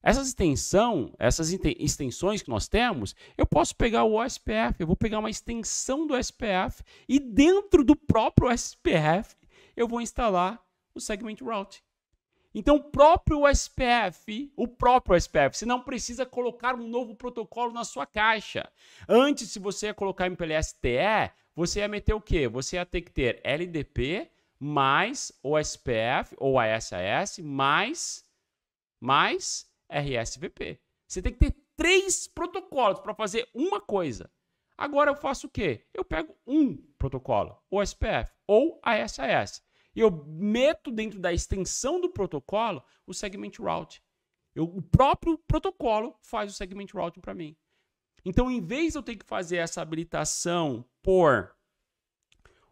Essas extensões que nós temos, eu posso pegar o SPF, eu vou pegar uma extensão do SPF e dentro do próprio SPF eu vou instalar o Segment Routing. Então, o próprio SPF, você não precisa colocar um novo protocolo na sua caixa. Antes, se você ia colocar MPLS-TE, você ia meter o quê? Você ia ter que ter LDP mais o SPF ou a SAS mais RSVP. Você tem que ter 3 protocolos para fazer uma coisa. Agora eu faço o quê? Eu pego um protocolo, o SPF ou a SAS. E eu meto dentro da extensão do protocolo o Segment Routing. O próprio protocolo faz o Segment Routing para mim. Então, em vez de eu ter que fazer essa habilitação por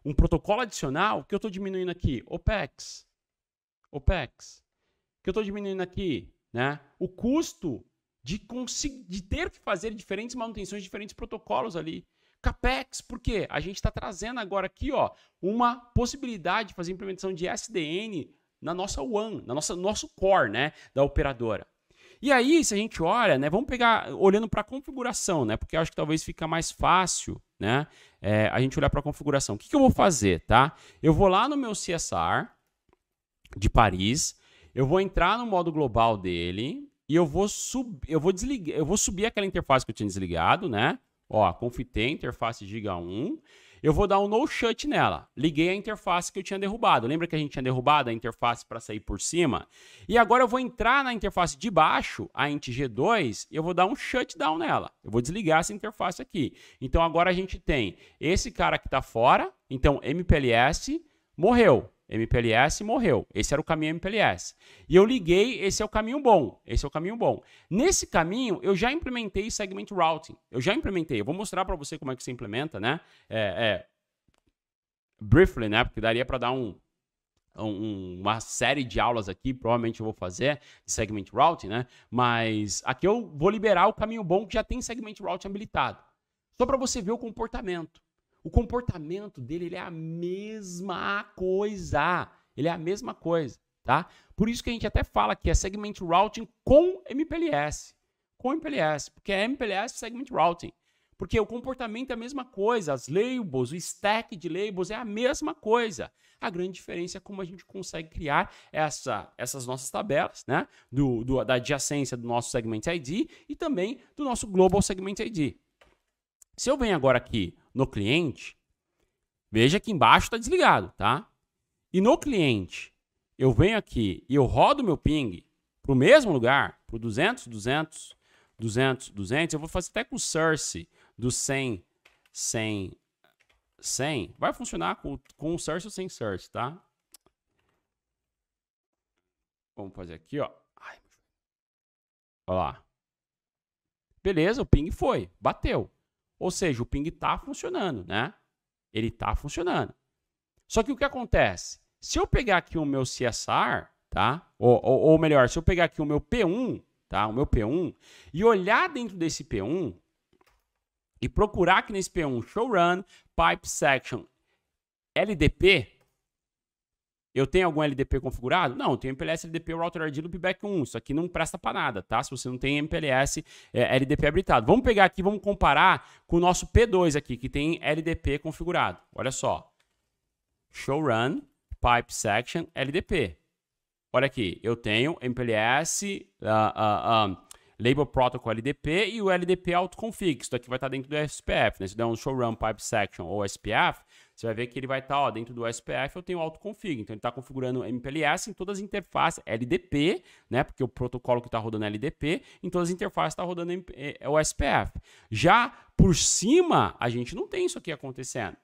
um protocolo adicional, o que eu estou diminuindo aqui? OPEX. O que eu estou diminuindo aqui? Né? O custo de ter que fazer diferentes manutenções de diferentes protocolos ali. CAPEX, por quê? A gente está trazendo agora aqui, ó, uma possibilidade de fazer implementação de SDN na nossa WAN, nosso core, né, da operadora. E aí, se a gente olha, né, vamos pegar olhando para a configuração, né, porque eu acho que talvez fica mais fácil, né, a gente olhar para a configuração. O que eu vou fazer, tá? Eu vou lá no meu CSR de Paris, eu vou entrar no modo global dele e eu vou subir aquela interface que eu tinha desligado, né? Ó, confitei, interface giga 1. Eu vou dar um no shut nela. Liguei a interface que eu tinha derrubado. Lembra que a gente tinha derrubado a interface para sair por cima? E agora eu vou entrar na interface de baixo, a int G2, e eu vou dar um shutdown nela. Eu vou desligar essa interface aqui. Então agora a gente tem esse cara que está fora. Então MPLS morreu. MPLS morreu. Esse era o caminho MPLS. E eu liguei, esse é o caminho bom. Esse é o caminho bom. Nesse caminho, eu já implementei Segment Routing. Eu já implementei. Eu vou mostrar para você como é que você implementa, né? Briefly, né? Porque daria para dar uma série de aulas aqui, provavelmente eu vou fazer, de Segment Routing, né? Mas aqui eu vou liberar o caminho bom que já tem Segment Routing habilitado. Só para você ver o comportamento. O comportamento dele, ele é a mesma coisa. Ele é a mesma coisa, tá? Por isso que a gente até fala que é Segment Routing com MPLS. Com MPLS, porque é MPLS Segment Routing. Porque o comportamento é a mesma coisa, as labels, o stack de labels é a mesma coisa. A grande diferença é como a gente consegue criar essas nossas tabelas, né? Da adjacência do nosso Segment ID e também do nosso Global Segment ID. Se eu venho agora aqui no cliente, veja que embaixo está desligado, tá? E no cliente, eu venho aqui e eu rodo meu ping para o mesmo lugar, para o 200, 200, 200, 200. Eu vou fazer até com o source do 100, 100, 100. Vai funcionar com o source ou sem source, tá? Vamos fazer aqui, ó. Olha lá. Beleza, o ping foi, bateu. Ou seja, o ping está funcionando, né? Ele está funcionando. Só que o que acontece? Se eu pegar aqui o meu CSR, tá? Ou melhor, se eu pegar aqui o meu P1, tá? O meu P1, e olhar dentro desse P1 e procurar aqui nesse P1 show run, pipe section, LDP, eu tenho algum LDP configurado? Não, eu tenho MPLS LDP Router ID Loopback 1. Isso aqui não presta para nada, tá? Se você não tem MPLS LDP habilitado. Vamos pegar aqui, vamos comparar com o nosso P2 aqui, que tem LDP configurado. Olha só. Show Run, Pipe Section, LDP. Olha aqui, eu tenho MPLS, Label Protocol LDP e o LDP autoconfig. Isso daqui vai estar dentro do SPF, né? Se der um Show Run, Pipe Section ou SPF, você vai ver que ele vai estar dentro do SPF, eu tenho autoconfig. Então, ele está configurando MPLS em todas as interfaces LDP, né? Porque o protocolo que está rodando é LDP, em todas as interfaces está rodando o SPF. Já por cima, a gente não tem isso aqui acontecendo.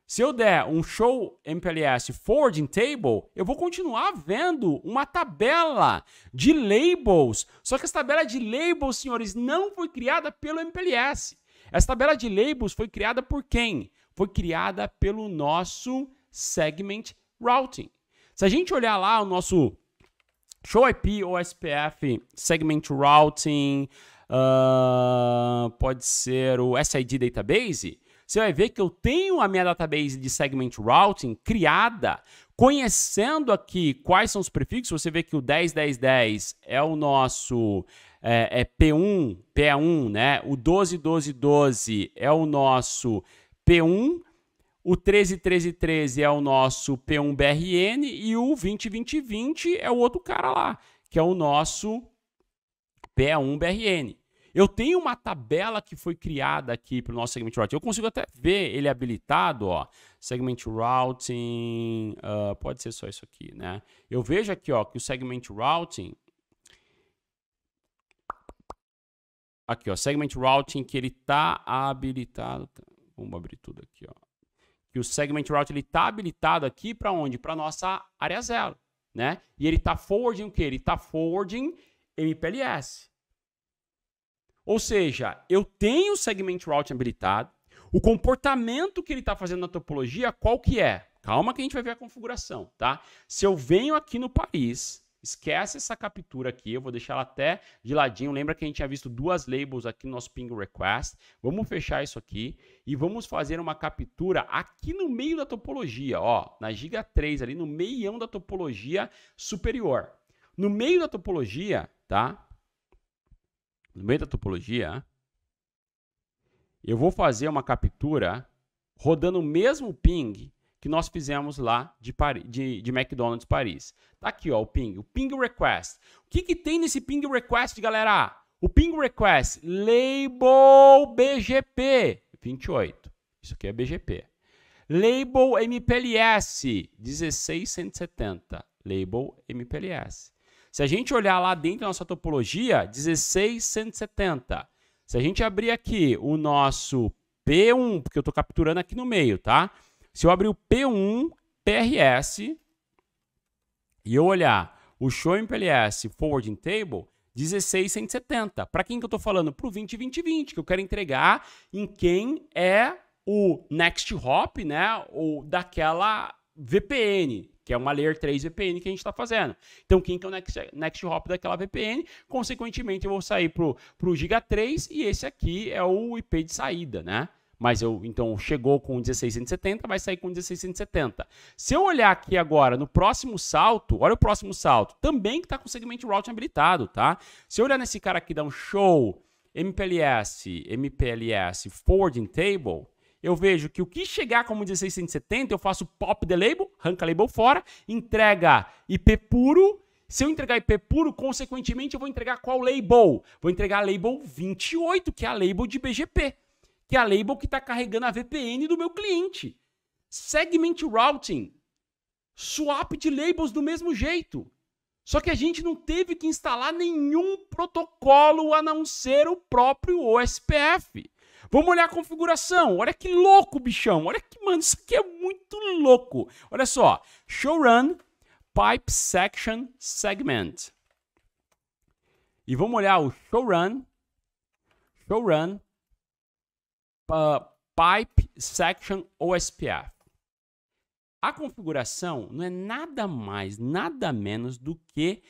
Se eu der um show MPLS forwarding table, eu vou continuar vendo uma tabela de labels. Só que essa tabela de labels, senhores, não foi criada pelo MPLS. Essa tabela de labels foi criada por quem? Foi criada pelo nosso Segment Routing. Se a gente olhar lá o nosso Show IP ou SPF Segment Routing, pode ser o SID Database, você vai ver que eu tenho a minha database de Segment Routing criada, conhecendo aqui quais são os prefixos. Você vê que o 10.10.10 é o nosso P1, PA1, né? O 12.12.12 é o nosso P1, o 13.13.13 é o nosso P1BRN e o 20.20.20 é o outro cara lá, que é o nosso PA1BRN. Eu tenho uma tabela que foi criada aqui para o nosso Segment Routing. Eu consigo até ver ele habilitado, ó. Segment Routing, pode ser só isso aqui, né? Eu vejo aqui, ó, que o Segment Routing... Aqui, ó, Segment Routing que ele está habilitado. Vamos abrir tudo aqui, ó. Que o Segment Routing ele está habilitado aqui para onde? Para nossa área 0, né? E ele está forwarding o quê? Ele está forwarding MPLS. Ou seja, eu tenho o Segment Routing habilitado, o comportamento que ele está fazendo na topologia, qual que é? Calma que a gente vai ver a configuração, tá? Se eu venho aqui no Paris, esquece essa captura aqui, eu vou deixar ela até de ladinho, lembra que a gente tinha visto duas labels aqui no nosso ping request, vamos fechar isso aqui e vamos fazer uma captura aqui no meio da topologia, ó, na Giga 3 ali, no meião da topologia superior. No meio da topologia, tá? No meio da topologia, eu vou fazer uma captura rodando o mesmo ping que nós fizemos lá de McDonald's Paris. Tá aqui, ó, o ping request. O que tem nesse ping request, galera? O ping request, label BGP, 28. Isso aqui é BGP. Label MPLS, 16170. Label MPLS. Se a gente olhar lá dentro da nossa topologia, 16170. Se a gente abrir aqui o nosso P1, porque eu estou capturando aqui no meio, tá? Se eu abrir o P1 PRS e eu olhar o Show MPLS Forwarding Table, 16170. Para quem que eu estou falando? Para o 2020, que eu quero entregar em quem é o next hop, né? Ou daquela VPN, que é uma Layer 3 VPN que a gente está fazendo. Então, quem que é o next hop daquela VPN? Consequentemente, eu vou sair para o Giga 3 e esse aqui é o IP de saída, né? Mas então, chegou com 16170, vai sair com 16170. Se eu olhar aqui agora no próximo salto, olha o próximo salto, também que está com o segmento routing habilitado, tá? Se eu olhar nesse cara aqui, dá um show MPLS Forwarding Table, eu vejo que o que chegar como 16170, eu faço pop the label, arranca label fora, entrega IP puro. Se eu entregar IP puro, consequentemente, eu vou entregar qual label? Vou entregar a label 28, que é a label de BGP, que é a label que está carregando a VPN do meu cliente. Segment Routing, swap de labels do mesmo jeito. Só que a gente não teve que instalar nenhum protocolo a não ser o próprio OSPF. Vamos olhar a configuração. Olha que louco, bichão. Olha que, mano, isso aqui é muito louco. Olha só. Show run pipe section segment. E vamos olhar o show run pipe section OSPF. A configuração não é nada mais, nada menos do que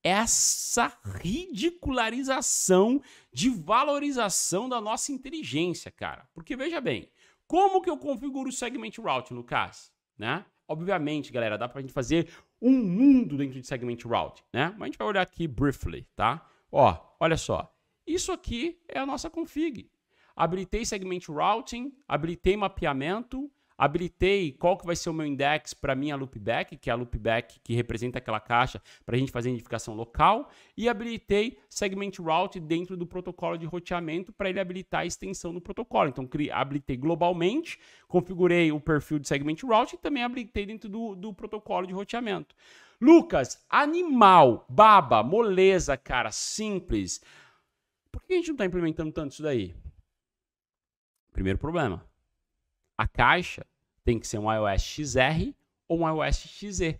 essa ridicularização de valorização da nossa inteligência, cara. Porque veja bem, como que eu configuro o segment routing, Lucas? Né? Obviamente, galera, dá pra gente fazer um mundo dentro de segment routing, né? Mas a gente vai olhar aqui briefly, tá? Ó, olha só. Isso aqui é a nossa config. Habilitei segment routing, habilitei mapeamento, habilitei qual que vai ser o meu index para minha loopback, que é a loopback que representa aquela caixa para a gente fazer identificação local, e habilitei segment route dentro do protocolo de roteamento para ele habilitar a extensão do protocolo. Então, habilitei globalmente, configurei o perfil de segment route e também habilitei dentro do protocolo de roteamento. Lucas, animal, baba, moleza, cara, simples. Por que a gente não está implementando tanto isso daí? Primeiro problema. A caixa tem que ser um iOS XR ou um iOS XE.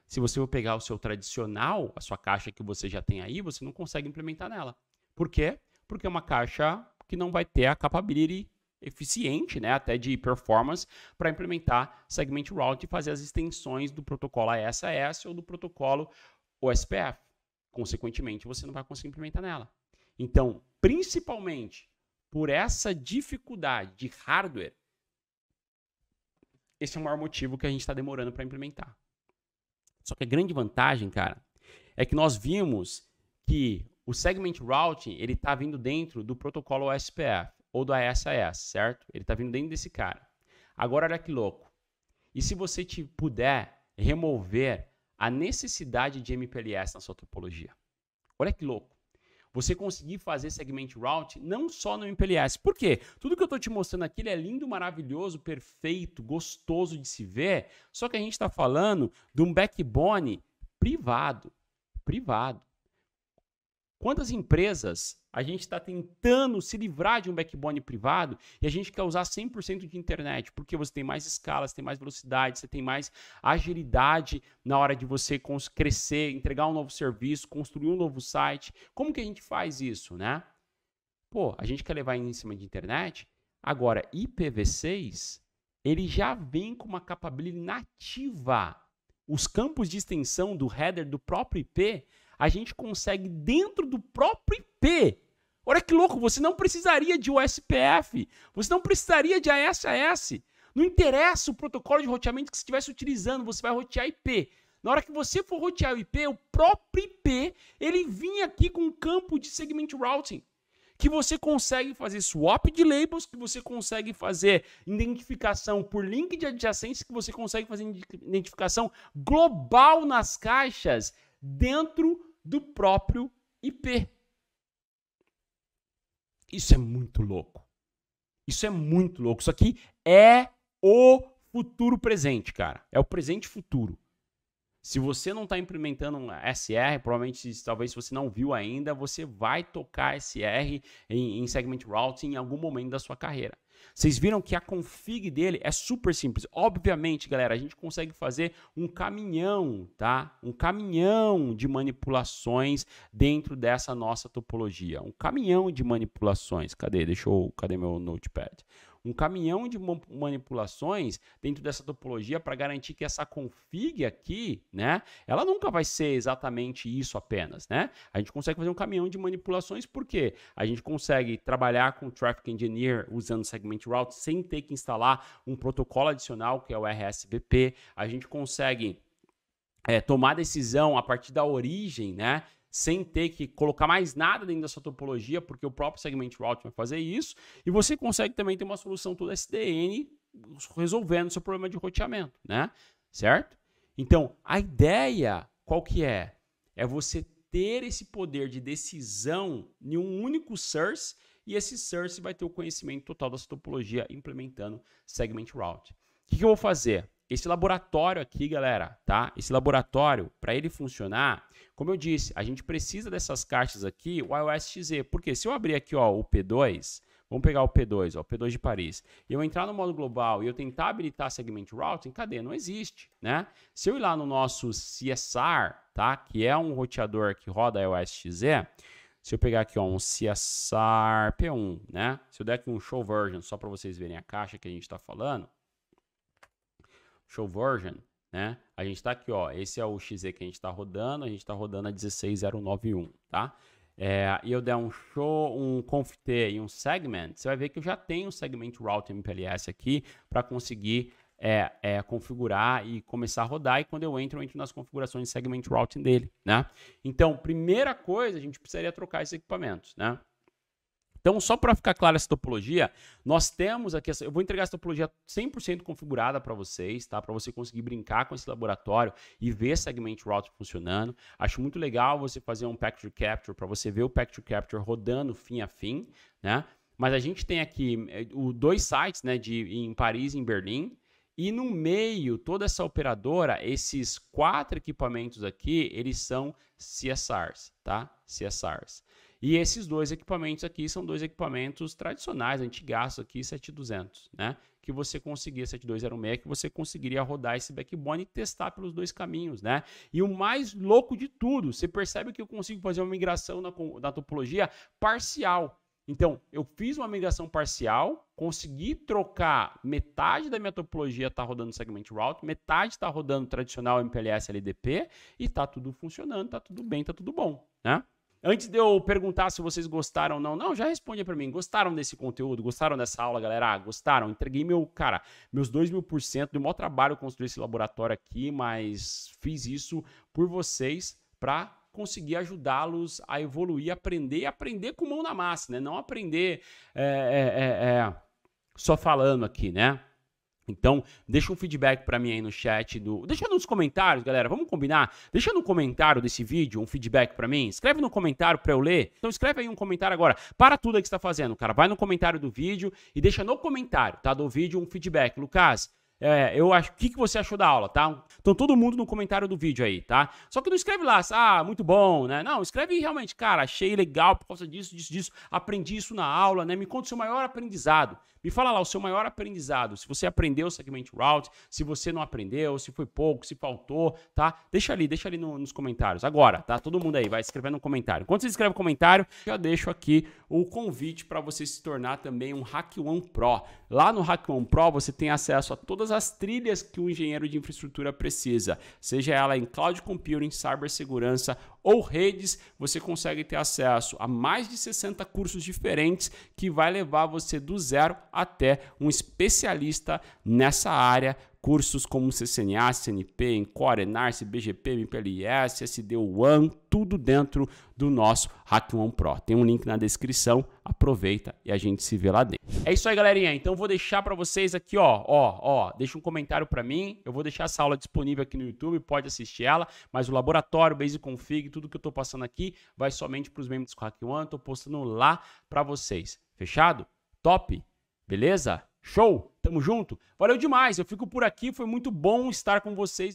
Se você for pegar o seu tradicional, a sua caixa que você já tem aí, você não consegue implementar nela. Por quê? Porque é uma caixa que não vai ter a capability eficiente, né, até de performance, para implementar segment route e fazer as extensões do protocolo AS ou do protocolo OSPF. Consequentemente, você não vai conseguir implementar nela. Então, principalmente por essa dificuldade de hardware, esse é o maior motivo que a gente está demorando para implementar. Só que a grande vantagem, cara, é que nós vimos que o segment routing, ele está vindo dentro do protocolo OSPF ou do AS, certo? Ele está vindo dentro desse cara. Agora, olha que louco. E se você puder remover a necessidade de MPLS na sua topologia? Olha que louco. Você conseguir fazer segment route não só no MPLS. Por quê? Tudo que eu estou te mostrando aqui é lindo, maravilhoso, perfeito, gostoso de se ver, só que a gente está falando de um backbone privado. Quantas empresas a gente está tentando se livrar de um backbone privado e a gente quer usar 100% de internet, porque você tem mais escala, você tem mais velocidade, você tem mais agilidade na hora de você crescer, entregar um novo serviço, construir um novo site. Como que a gente faz isso, né? Pô, a gente quer levar em cima de internet. Agora, IPv6, ele já vem com uma capability nativa. Os campos de extensão do header do próprio IP, a gente consegue dentro do próprio IP. Olha que louco, você não precisaria de OSPF, você não precisaria de AS. Não interessa o protocolo de roteamento que você estivesse utilizando, você vai rotear IP. Na hora que você for rotear o IP, o próprio IP, ele vinha aqui com um campo de segment routing, que você consegue fazer swap de labels, que você consegue fazer identificação por link de adjacência, que você consegue fazer identificação global nas caixas dentro do próprio IP. Isso é muito louco. Isso é muito louco. Isso aqui é o futuro presente, cara. É o presente futuro. Se você não está implementando um SR, provavelmente, talvez se você não viu ainda, você vai tocar SR em Segment Routing em algum momento da sua carreira. Vocês viram que a config dele é super simples. Obviamente, galera, a gente consegue fazer um caminhão, tá? Um caminhão de manipulações dentro dessa nossa topologia. Um caminhão de manipulações. Cadê meu notepad? Um caminhão de manipulações dentro dessa topologia para garantir que essa config aqui, né, ela nunca vai ser exatamente isso apenas, né? A gente consegue fazer um caminhão de manipulações porque a gente consegue trabalhar com o Traffic Engineer usando Segment Route sem ter que instalar um protocolo adicional que é o RSVP. A gente consegue tomar decisão a partir da origem, né? Sem ter que colocar mais nada dentro da sua topologia, porque o próprio Segment Route vai fazer isso, e você consegue também ter uma solução toda SDN resolvendo o seu problema de roteamento, né? Certo? Então, a ideia, qual que é? É você ter esse poder de decisão em um único source, e esse source vai ter o conhecimento total da sua topologia implementando Segment Route. O que eu vou fazer? Esse laboratório aqui, galera, tá? Esse laboratório, para ele funcionar, como eu disse, a gente precisa dessas caixas aqui, o iOS XZ. Porque se eu abrir aqui, ó, o P2, vamos pegar o P2, ó, o P2 de Paris, e eu entrar no modo global e eu tentar habilitar Segment Routing, cadê? Não existe, né? Se eu ir lá no nosso CSR, tá? Que é um roteador que roda iOS XZ, se eu pegar aqui, ó, um CSR P1, né? Se eu der aqui um Show Version, só para vocês verem a caixa que a gente está falando, Show Version, né? A gente está aqui, ó, esse é o XZ que a gente está rodando, a gente está rodando a 16091, tá? E eu der um show, um conft e um segment, você vai ver que eu já tenho um segment route MPLS aqui para conseguir configurar e começar a rodar, e quando eu entro nas configurações de segment routing dele, né? Então, primeira coisa, a gente precisaria trocar esses equipamentos, né? Então, só para ficar clara essa topologia, nós temos aqui, eu vou entregar essa topologia 100% configurada para vocês, tá? Para você conseguir brincar com esse laboratório e ver Segment Route funcionando. Acho muito legal você fazer um Package Capture para você ver o Package Capture rodando fim a fim, né? Mas a gente tem aqui dois sites, né, em Paris e em Berlim, e no meio, toda essa operadora, esses 4 equipamentos aqui, eles são CSRs, tá? CSRs. E esses 2 equipamentos aqui são 2 equipamentos tradicionais, antigaços aqui, 7200, né? Que você conseguia, 7206, que você conseguiria rodar esse backbone e testar pelos 2 caminhos, né? E o mais louco de tudo, você percebe que eu consigo fazer uma migração na topologia parcial. Então, eu fiz uma migração parcial, consegui trocar metade da minha topologia está rodando Segment Route, metade está rodando tradicional MPLS LDP e está tudo funcionando, está tudo bem, está tudo bom, né? Antes de eu perguntar se vocês gostaram ou não, já responde para mim. Gostaram desse conteúdo? Gostaram dessa aula, galera? Ah, gostaram? Entreguei meus 2000%. Deu maior trabalho construir esse laboratório aqui, mas fiz isso por vocês para conseguir ajudá-los a evoluir, aprender e aprender com mão na massa, né? Não aprender só falando aqui, né? Então, deixa um feedback para mim aí no chat, deixa nos comentários, galera, vamos combinar? Deixa no comentário desse vídeo um feedback para mim, escreve no comentário para eu ler. Então, escreve aí um comentário agora, para tudo aí que você está fazendo, cara, vai no comentário do vídeo e deixa no comentário, tá, do vídeo um feedback. Lucas, eu acho, o que você achou da aula, tá? Então, todo mundo no comentário do vídeo aí, tá? Só que não escreve lá, muito bom, né? Não, escreve realmente, cara, achei legal por causa disso, aprendi isso na aula, né? Me conta o seu maior aprendizado. Me fala lá o seu maior aprendizado, se você aprendeu o Segment Route, se você não aprendeu, se foi pouco, se faltou, tá? Deixa ali nos comentários. Agora, tá? Todo mundo aí vai escrever no comentário. Enquanto você escreve no comentário, já deixo aqui o convite para você se tornar também um HackOne Pro. Lá no HackOne Pro você tem acesso a todas as trilhas que o engenheiro de infraestrutura precisa, seja ela em Cloud Computing, cibersegurança ou redes, você consegue ter acesso a mais de 60 cursos diferentes que vai levar você do zero até um especialista nessa área cursos como CCNA, CNP, Encore, Enarce, BGP, MPLS, SD-WAN, tudo dentro do nosso HackOne Pro. Tem um link na descrição, aproveita e a gente se vê lá dentro. É isso aí, galerinha. Então vou deixar para vocês aqui, deixa um comentário para mim. Eu vou deixar essa aula disponível aqui no YouTube, pode assistir ela, mas o laboratório, Basic Config, tudo que eu tô passando aqui vai somente para os membros do HackOne. Tô postando lá para vocês. Fechado? Top? Beleza? Show? Tamo junto? Valeu demais, eu fico por aqui, foi muito bom estar com vocês.